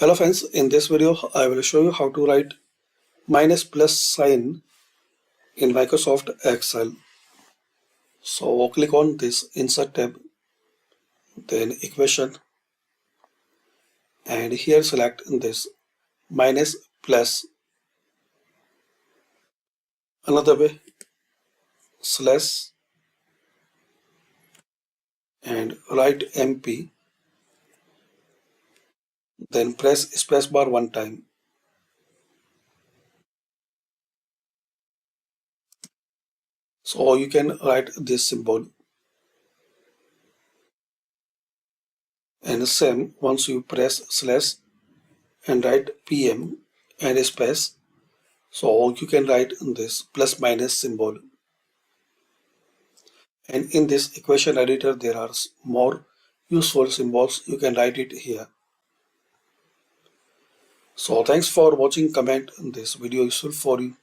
Hello friends, in this video I will show you how to write minus plus sign in Microsoft Excel. So click on this Insert tab, then Equation, and here select this minus plus. Another way, slash and write MP, then press spacebar one time. So you can write this symbol. And same, once you press slash and write PM and space, so you can write this plus minus symbol. And in this equation editor, there are more useful symbols. You can write it here. So thanks for watching. Comment this video useful for you.